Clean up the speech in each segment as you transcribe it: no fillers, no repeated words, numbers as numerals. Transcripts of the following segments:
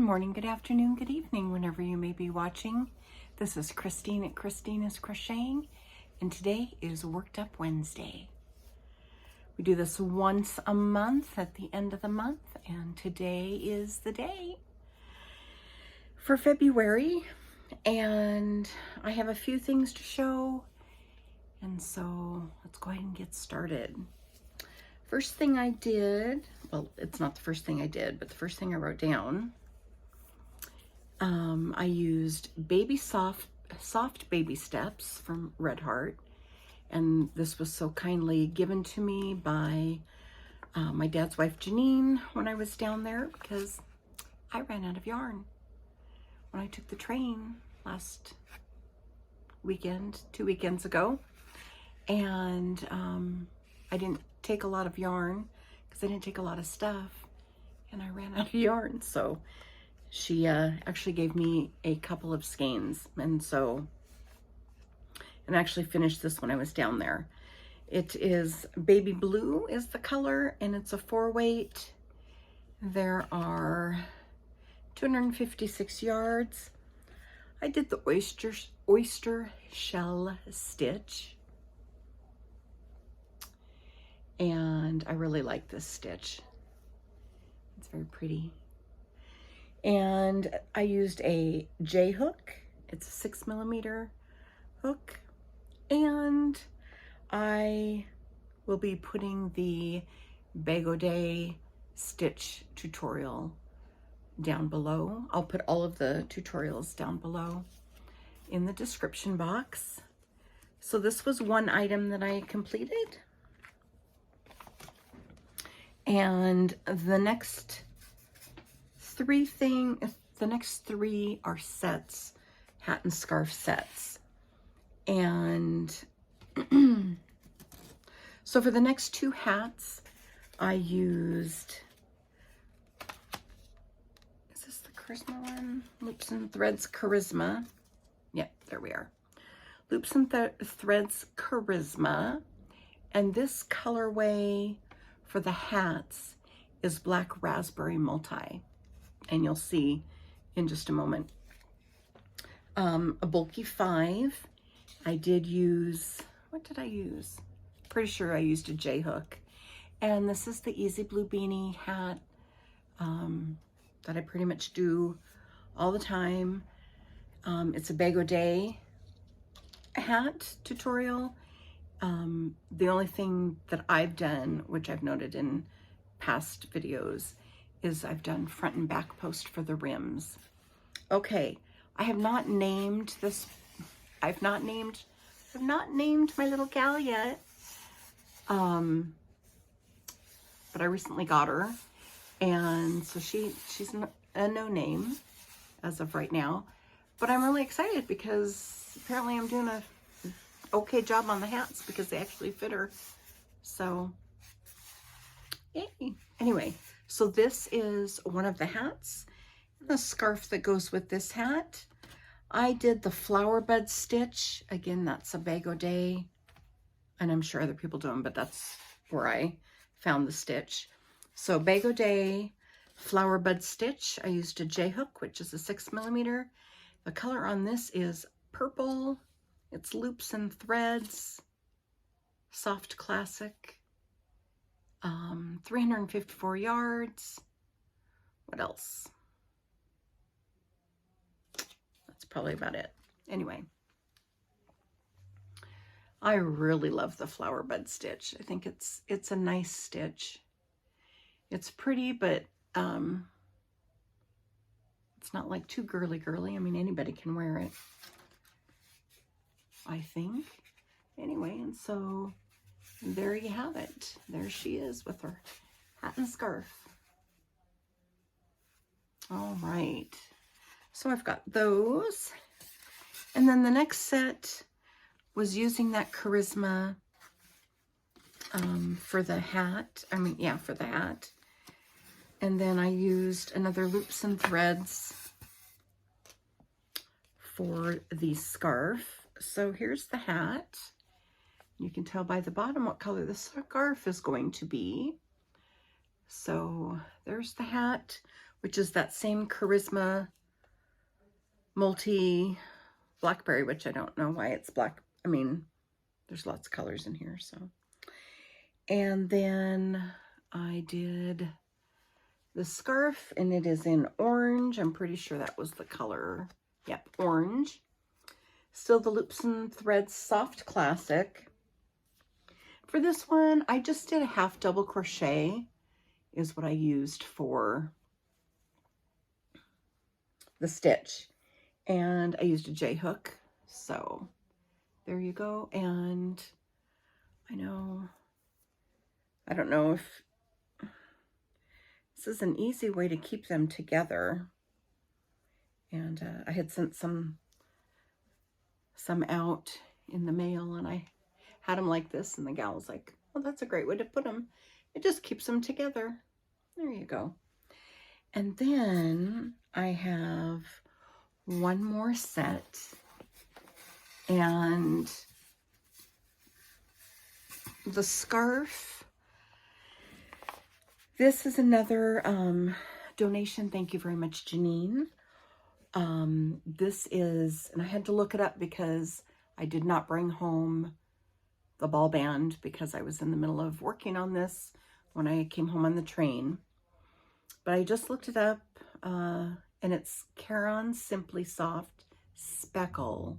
morning, good afternoon, good evening, whenever you may be watching. This is Christine at Christina's Crocheting, and today is Worked Up Wednesday. We do this once a month at the end of the month, and today is the day for February, and I have a few things to show, and so let's go ahead and get started. First thing I did, well, it's not the first thing I did, but the first thing I wrote down, I used Soft Baby Steps from Red Heart, and this was so kindly given to me by my dad's wife Janine when I was down there, because I ran out of yarn when I took the train last weekend, 2 weekends ago, and I didn't take a lot of yarn because I didn't take a lot of stuff, and I ran out of yarn, so she actually gave me a couple of skeins, and actually finished this when I was down there. It is baby blue is the color, and it's a 4-weight. There are 256 yards. I did the oyster shell stitch, and I really like this stitch. It's very pretty. And I used a J hook. It's a 6mm hook, and I will be putting the Begaudet stitch tutorial down below. I'll put all of the tutorials down below in the description box. So this was one item that I completed, and the next three are sets, hat and scarf sets. And so for the next 2 hats, I used, is this the Charisma one? Loops and Threads Charisma. Yep, there we are. Loops and Threads Charisma. And this colorway for the hats is Black Raspberry Multi. And you'll see in just a moment. A bulky 5. I did use, what did I use? Pretty sure I used a J hook. And this is the Easy Blue Beanie hat that I pretty much do all the time. It's a Begaudet hat tutorial. The only thing that I've done, which I've noted in past videos, is I've done front and back post for the rims. Okay, I have not named this. I've not named my little gal yet. But I recently got her, and so she's a no name as of right now. But I'm really excited because apparently I'm doing a okay job on the hats because they actually fit her. So, yay. Anyway. So this is one of the hats, the scarf that goes with this hat. I did the flower bud stitch. Again, that's a Begaudet, and I'm sure other people do them, but that's where I found the stitch. So Begaudet flower bud stitch. I used a J hook, which is a 6mm. The color on this is purple. It's Loops and Threads, Soft Classic. 354 yards. What else? That's probably about it. Anyway, I really love the flower bud stitch. I think it's a nice stitch. It's pretty, but it's not like too girly. I mean, anybody can wear it, I think. Anyway, and so there you have it. There she is with her hat and scarf. All right. So I've got those. And then the next set was using that Charisma for the hat. For the hat. And then I used another Loops and Threads for the scarf. So here's the hat. You can tell by the bottom what color the scarf is going to be. So there's the hat which is that same Charisma Multi Blackberry, which I don't know why it's black. I mean, there's lots of colors in here, so. And then I did the scarf, and it is in orange. I'm pretty sure that was the color. Yep, orange. Still the Loops and Threads Soft Classic. For this one, I just did a half double crochet is what I used for the stitch. And I used a J-hook. So there you go. And I don't know if this is an easy way to keep them together. And I had sent some out in the mail, and I had them like this, and the gal was like, well, that's a great way to put them. It just keeps them together. There you go. And then I have one more set, and the scarf. This is another donation. Thank you very much, Janine. This is, and I had to look it up because I did not bring home the ball band because I was in the middle of working on this when I came home on the train. But I just looked it up, and it's Caron Simply Soft Speckle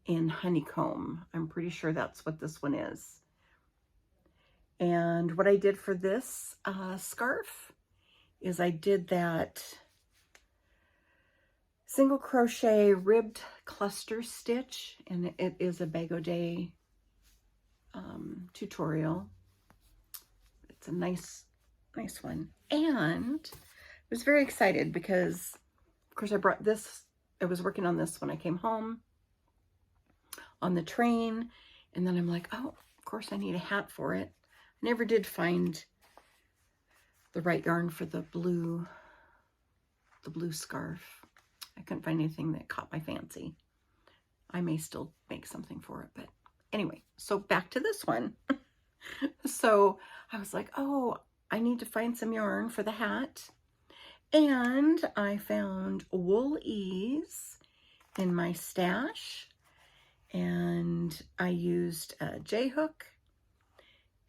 in Honeycomb. I'm pretty sure that's what this one is. And what I did for this scarf is I did that single crochet ribbed cluster stitch, and it is a Bag O' Day tutorial. It's a nice one. And I was very excited because, of course, I brought this. I was working on this when I came home on the train, and then I'm like, oh, of course I need a hat for it. I never did find the right yarn for the blue scarf. I couldn't find anything that caught my fancy. I may still make something for it, but anyway, so back to this one. So I was like, oh, I need to find some yarn for the hat. And I found Wool-Ease in my stash, and I used a J-hook,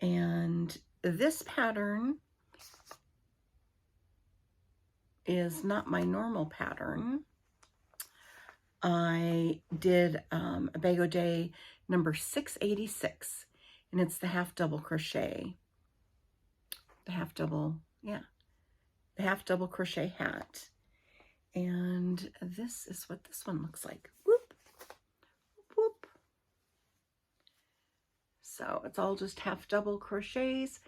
and this pattern is not my normal pattern. I did a Bag O' Day number 686, and it's the half double crochet. The half double crochet hat. And this is what this one looks like. Whoop, whoop. So it's all just half double crochets.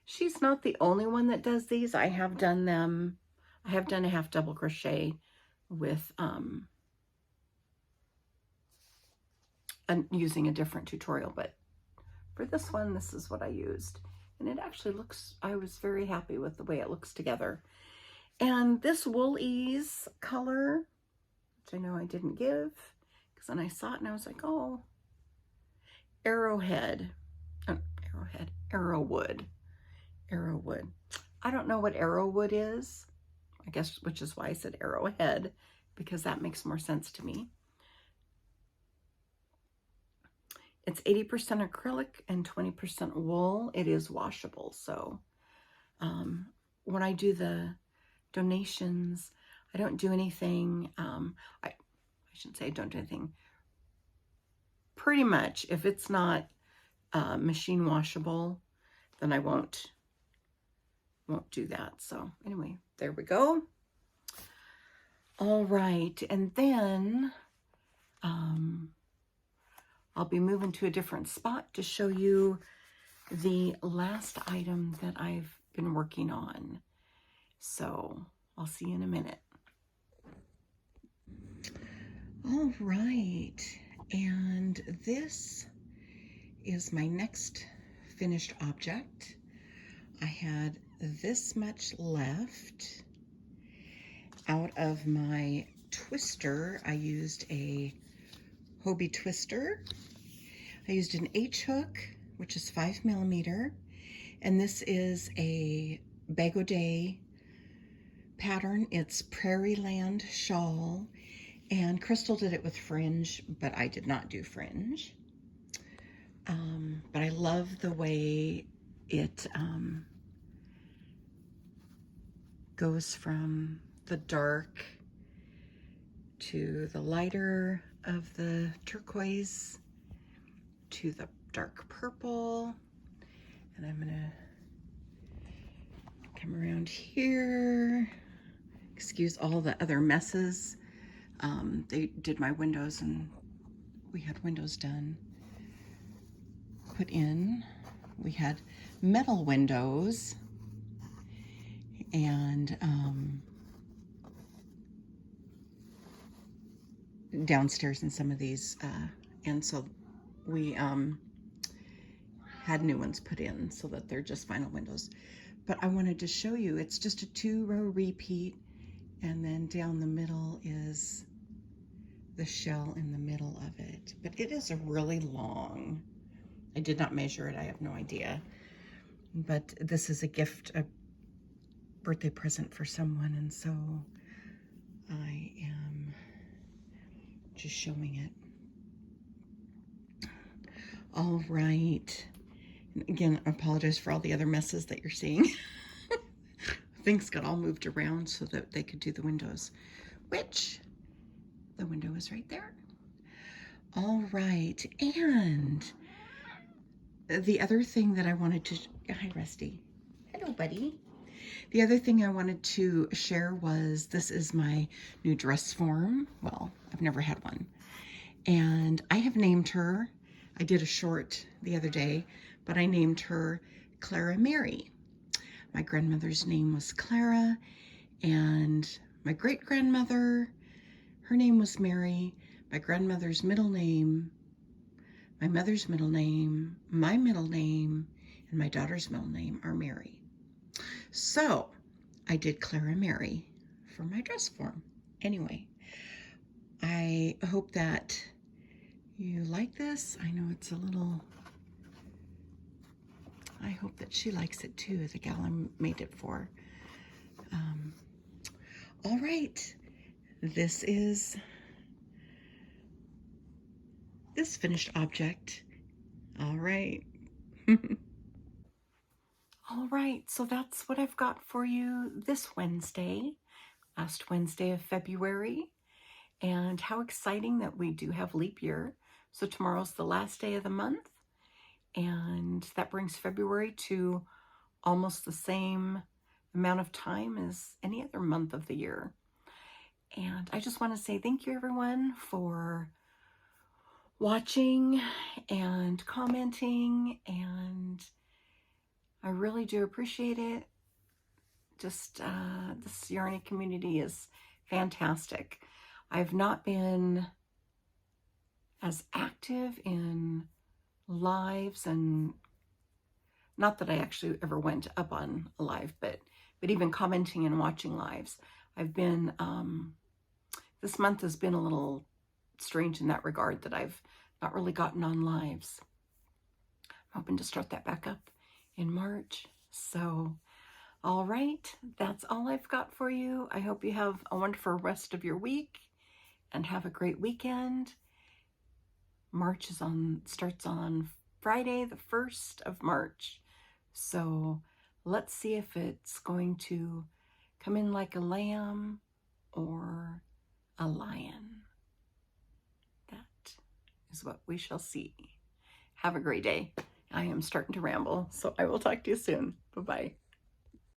She's not the only one that does these. I have done them. I have done a half double crochet with using a different tutorial, but for this one, this is what I used. And it actually looks, I was very happy with the way it looks together. And this Wool-Ease color, which I know I didn't give, because then I saw it and I was like, oh, Arrowwood. I don't know what Arrowwood is, I guess, which is why I said Arrowhead, because that makes more sense to me. It's 80% acrylic and 20% wool. It is washable. So when I do the donations, I don't do anything. I shouldn't say I don't do anything. Pretty much, if it's not machine washable, then I won't do that. So anyway, there we go. All right, and then I'll be moving to a different spot to show you the last item that I've been working on. So I'll see you in a minute. All right, and this is my next finished object. I had this much left. Out of my twister, I used a Hobie twister. I used an H-hook, which is 5mm, and this is a Bag O' Day pattern. It's Prairie Land Shawl, and Crystal did it with fringe, but I did not do fringe. But I love the way it goes from the dark to the lighter of the turquoise to the dark purple. And I'm gonna come around here. Excuse all the other messes. They did my windows, and we had windows done, put in. We had metal windows, and downstairs in some of these, and so we had new ones put in so that they're just vinyl windows. But I wanted to show you, it's just a 2-row repeat, and then down the middle is the shell in the middle of it. But it is a really long, I did not measure it, I have no idea. But this is a gift, a birthday present for someone, and so I am just showing it. All right. And again, I apologize for all the other messes that you're seeing. Things got all moved around so that they could do the windows, which the window is right there. All right, and the other thing that I wanted to, hi Rusty. Hello, buddy. The other thing I wanted to share was this is my new dress form. Well, I've never had one. And I have named her, I did a short the other day, but I named her Clara Mary. My grandmother's name was Clara, and my great-grandmother, her name was Mary. My grandmother's middle name, my mother's middle name, my middle name, and my daughter's middle name are Mary. So I did Clara Mary for my dress form. Anyway, I hope that you like this. I know it's a little, I hope that she likes it too, the gal I made it for. All right, this is this finished object. All right. All right, so that's what I've got for you this Wednesday, last Wednesday of February. And how exciting that we do have leap year. So tomorrow's the last day of the month, and that brings February to almost the same amount of time as any other month of the year. And I just want to say thank you, everyone, for watching and commenting, and I really do appreciate it. Just this Yarny community is fantastic. I've not been as active in lives, and not that I actually ever went up on a live, but even commenting and watching lives. I've been, this month has been a little strange in that regard, that I've not really gotten on lives. I'm hoping to start that back up in March. So, all right, that's all I've got for you. I hope you have a wonderful rest of your week and have a great weekend. March starts on Friday, the 1st of March. So let's see if it's going to come in like a lamb or a lion. That is what we shall see. Have a great day. I am starting to ramble, so I will talk to you soon. Bye-bye.